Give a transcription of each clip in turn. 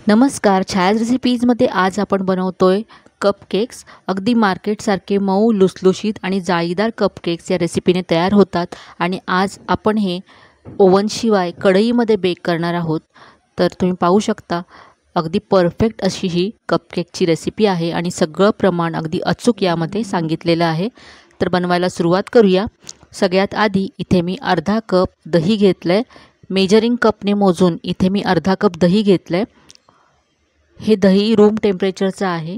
नमस्कार, छायाज रेसिपीजमध्ये आज आपण बनवतोय कपकेक्स. अगदी मार्केटसारखे मऊ, लुसलुशीत आणि जाळीदार कपकेक्स या रेसिपीने तयार होतात. आणि आज आपण हे ओव्हनशिवाय कढईमध्ये बेक करणार आहोत. तर तुम्ही पाहू शकता अगदी परफेक्ट अशी ही कपकेकची रेसिपी आहे आणि सगळं प्रमाण अगदी अचूक यामध्ये सांगितलेलं आहे. तर बनवायला सुरुवात करूया. सगळ्यात आधी इथे मी अर्धा कप दही घेतलं आहे. मेजरिंग कपने मोजून इथे मी अर्धा कप दही घेतलं आहे. हे दही रूम टेम्परेचरचं आहे.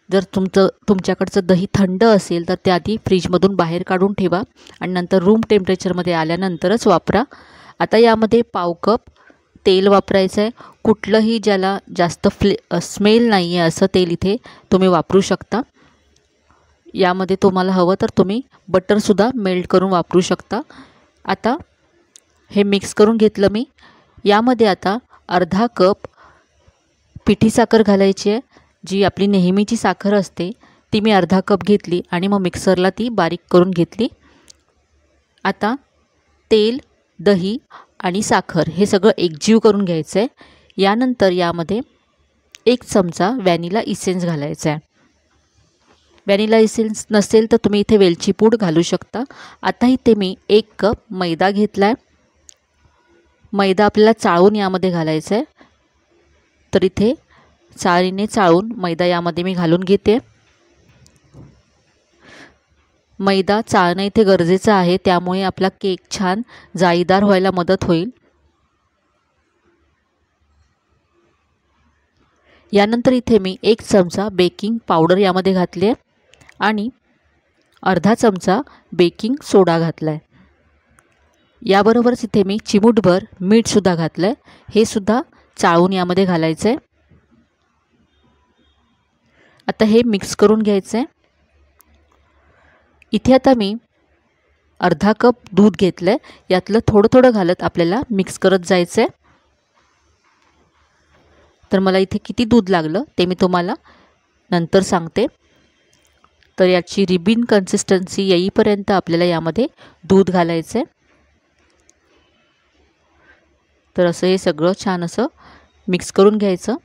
जर तुमच्याकडचं दही थंड असेल तर ते आधी फ्रीजमधून बाहेर काढून ठेवा आणि नंतर रूम टेम्परेचरमध्ये आल्यानंतरच वापरा. आता यामध्ये पाव कप तेल वापरायचं आहे. कुठलंही ज्याला जास्त स्मेल नाही आहे असं तेल इथे तुम्ही वापरू शकता. यामध्ये तुम्हाला हवं तर तुम्ही बटरसुद्धा मेल्ट करून वापरू शकता. आता हे मिक्स करून घेतलं मी. यामध्ये आता अर्धा कप पिठी साखर घालायची आहे. जी आपली नेहमीची साखर असते ती मी अर्धा कप घेतली आणि मग मिक्सरला ती बारीक करून घेतली. आता तेल, दही आणि साखर हे सगळं एकजीव करून घ्यायचं आहे. यानंतर यामध्ये 1 चमचा व्हॅनिला इसेन्स घालायचा आहे. व्हॅनिला इसेन्स नसेल तर तुम्ही इथे वेलची पूड घालू शकता. आता इथे मी 1 कप मैदा घेतला आहे. मैदा आपल्याला चाळून यामध्ये घालायचा आहे. तर इथे चाळणीने चाळून मैदा यामध्ये मी घालून घेते. मैदा चाळणं इथे गरजेचं आहे, त्यामुळे आपला केक छान जाळीदार व्हायला मदत होईल. यानंतर इथे मी 1 चमचा बेकिंग पावडर यामध्ये घातली आहे आणि अर्धा चमचा बेकिंग सोडा घातला आहे. याबरोबरच इथे मी चिमूटभर मीठसुद्धा घातलं आहे. हे सुद्धा चाळून यामध्ये घालायचं आहे. आता हे मिक्स करून घ्यायचं आहे. इथे आता मी अर्धा कप दूध घेतलं आहे. यातलं थोडं थोडं घालत आपल्याला मिक्स करत जायचं आहे. तर मला इथे किती दूध लागलं ते मी तुम्हाला नंतर सांगते. तर याची रिबिन कन्सिस्टन्सी येईपर्यंत आपल्याला यामध्ये दूध घालायचं आहे. तर असं हे सगळं छान असं मिक्स करून घ्यायचं.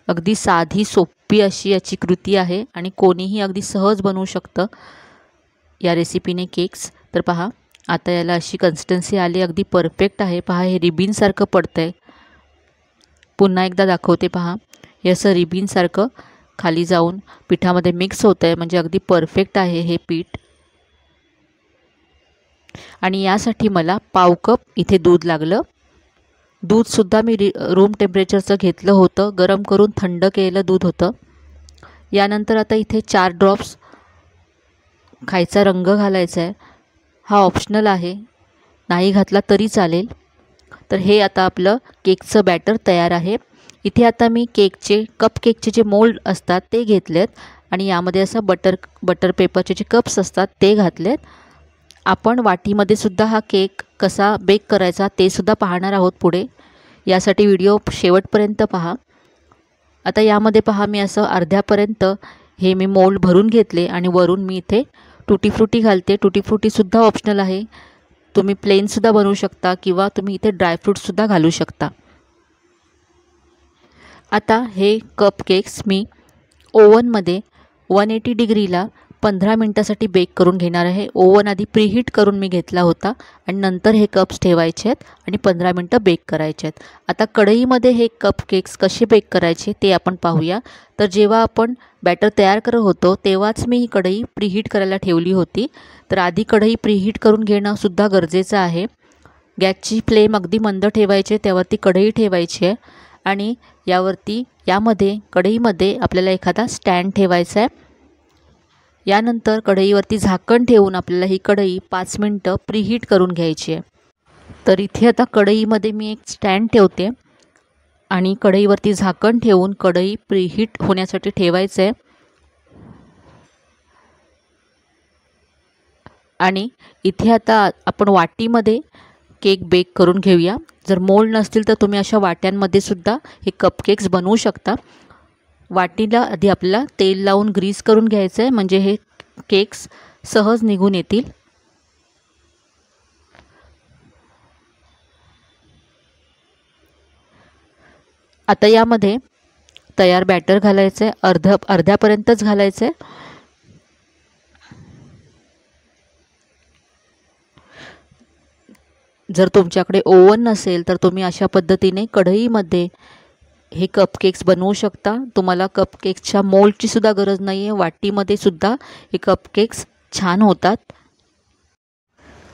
अगदी साधी सोपी अशी याची कृती आहे आणि कोणीही अगदी सहज बनवू शकतं या रेसिपीने केक्स. तर पहा आता याला अशी कन्सिस्टन्सी आली, अगदी परफेक्ट आहे. पहा हे रिबिनसारखं पडतं आहे. पुन्हा एकदा दाखवते पहा. हे असं रिबिनसारखं खाली जाऊन पिठामध्ये मिक्स होतं आहे, म्हणजे अगदी परफेक्ट आहे हे पीठ. आणि यासाठी मला पाव कप इथे दूध लागलं. दूधसुद्धा मी रूम टेम्परेचरचं घेतलं होतं. गरम करून थंड केलेलं दूध होतं. यानंतर आता इथे 4 ड्रॉप्स खायचा रंग घालायचा आहे. हा ऑप्शनल आहे, नाही घातला तरी चालेल. तर हे आता आपलं केकचं बॅटर तयार आहे. इथे आता मी कपकेकचे जे मोल्ड असतात ते घेतलेत आणि यामध्ये असं बटर पेपरचे जे कप्स असतात ते घातलेत. आपण वाटीमध्ये सुद्धा हा केक कसा बेक करायचा ते सुद्धा पाहणार आहोत पुढे. यासाठी व्हिडिओ शेवटपर्यंत पहा. आता यामध्ये पहा मी असं अर्ध्यापर्यंत हे मी मोल्ड भरून घेतले आणि वरून मी इथे टुटी फ्रुटी घालते. टुटी फ्रुटीसुद्धा ऑप्शनल आहे. तुम्ही प्लेनसुद्धा बनवू शकता किंवा तुम्ही इथे ड्रायफ्रूट्ससुद्धा घालू शकता. आता हे कपकेक्स मी ओव्हनमध्ये 180 डिग्रीला 15 मिनटासाठी बेक करून घेणार आहे. ओव्हन आधी प्रीहीट करून मी घेतला होता आणि नंतर हे कप्स ठेवायचे आहेत आणि 15 मिनटं बेक करायचे आहेत. आता कढईमध्ये हे कपकेक्स कसे बेक करायचे ते आपण पाहूया. तर जेव्हा आपण बॅटर तयार करत होतो तेव्हाच मी ही कढई प्रीहीट करायला ठेवली होती. तर आधी कढई प्रीहीट करून घेणं सुद्धा गरजेचं आहे. गॅसची फ्लेम अगदी मंद ठेवायची, त्यावरती कढई ठेवायची आहे आणि यामध्ये कढईमध्ये आपल्याला एखादा स्टँड ठेवायचा आहे. यानंतर कढईवरती झाकण ठेवून आपल्याला ही कढई 5 मिनटं प्रीहीट करून घ्यायची आहे. तर इथे आता कढईमध्ये मी एक स्टँड ठेवते आणि कढईवरती झाकण ठेवून कढई प्रीहीट होण्यासाठी ठेवायचं आहे. आणि इथे आता आपण वाटीमध्ये केक बेक करून घेऊया. जर मोल्ड नसतील तर तुम्ही अशा वाट्यांमध्ये सुद्धा हे कपकेक्स बनवू शकता. वाटीला आधी आपल्याला तेल लावून ग्रीस करून घ्यायचं आहे, म्हणजे हे केक्स सहज निघून येतील. आता यामध्ये तयार बॅटर घालायचं आहे, अर्ध्यापर्यंतच घालायचं आहे. जर तुमच्याकडे ओव्हन नसेल तर तुम्ही अशा पद्धतीने कढईमध्ये हे कपकेक्स बनवू शकता. तुम्हाला कपकेक्सच्या मोल्डची सुद्धा गरज नाही आहे, वाटीमध्ये सुद्धा हे कपकेक्स छान होतात.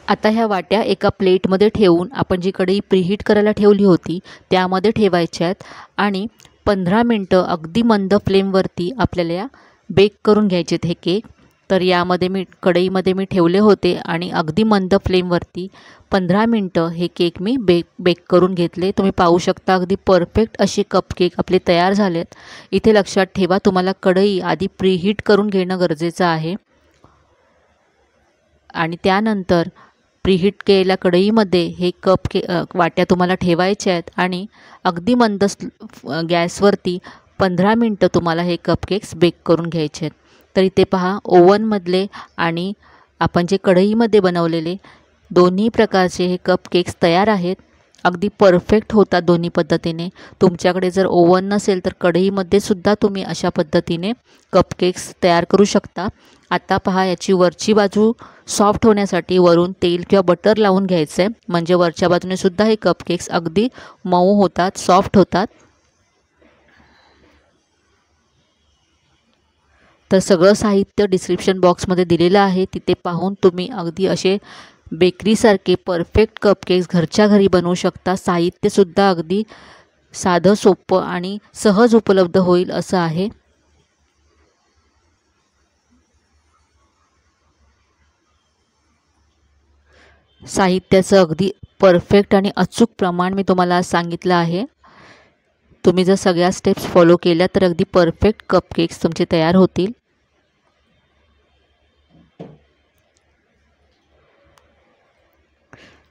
आता ह्या वाट्या एका प्लेटमध्ये ठेवून आपण जी कढई प्रीहीट करायला ठेवली होती त्यामध्ये ठेवायच्या आहेत आणि 15 मिनटं अगदी मंद फ्लेमवरती आपल्याला बेक करून घ्यायचे हे केक. तर यामध्ये कढईमध्ये मी ठेवले होते आणि अगदी मंद फ्लेमवरती 15 मिनटं हे केक मी बेक करून घेतले. तुम्ही पाहू शकता अगदी परफेक्ट असे कपकेक आपले तयार झालेत. इथे लक्षात ठेवा, तुम्हाला कढई आधी प्रीहीट करून घेणं गरजेचं आहे आणि त्यानंतर प्रीहीट केलेल्या कढईमध्ये हे वाट्या तुम्हाला ठेवायच्या आहेत आणि अगदी मंद गॅसवरती 15 मिनटं तुम्हाला हे कपकेक्स बेक करून घ्यायचे आहेत. तर इथे पहा, ओव्हनमधले आणि आपण जे कढईमध्ये बनवलेले दोन्ही प्रकारचे हे कपकेक्स तयार आहेत. अगदी परफेक्ट होतात दोन्ही पद्धतीने. तुमच्याकडे जर ओव्हन नसेल तर कढईमध्ये सुद्धा तुम्ही अशा पद्धतीने कपकेक्स तयार करू शकता. आता पहा, याची वरची बाजू सॉफ्ट होण्यासाठी वरून तेल किंवा बटर लावून घ्यायचं आहे, म्हणजे वरच्या बाजूने सुद्धा हे कपकेक्स अगदी मऊ होतात, सॉफ्ट होतात. तर सगळं साहित्य डिस्क्रिप्शन बॉक्समध्ये दिलेलं आहे, तिथे पाहून तुम्ही अगदी असे बेकरीसारखे परफेक्ट कपकेक्स घरच्या घरी बनवू शकता. साहित्यसुद्धा अगदी साधं सोपं आणि सहज उपलब्ध होईल असं आहे. साहित्याचं अगदी परफेक्ट आणि अचूक प्रमाण मी तुम्हाला आज सांगितलं आहे. तुम्ही जर सगळ्या स्टेप्स फॉलो केल्या तर अगदी परफेक्ट कपकेक्स तुमचे तयार होतील.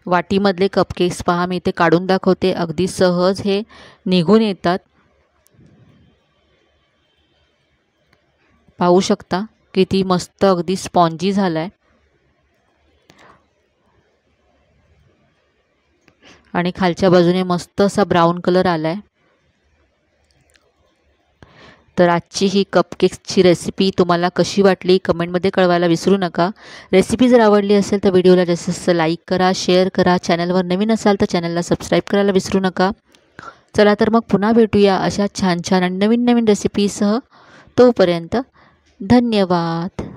वाटीमधले कपकेक्स पहा, मी इथे काढून दाखवते. अगदी सहज हे निघून येतात. पाहू शकता किती मस्त अगदी स्पॉन्जी झाला आहे आणि खालच्या बाजूने मस्त असा ब्राऊन कलर आला आहे. तर आजची ही कपकेक्सची रेसिपी तुम्हाला कशी वाटली कमेंटमध्ये कळवायला विसरू नका. रेसिपी जर आवडली असेल तर व्हिडिओला जास्तीत जास्त लाईक करा, शेअर करा. चॅनलवर नवीन असाल तर चॅनलला सबस्क्राईब करायला विसरू नका. चला तर मग पुन्हा भेटूया अशा छान छान आणि नवीन नवीन रेसिपीसह. तोपर्यंत धन्यवाद.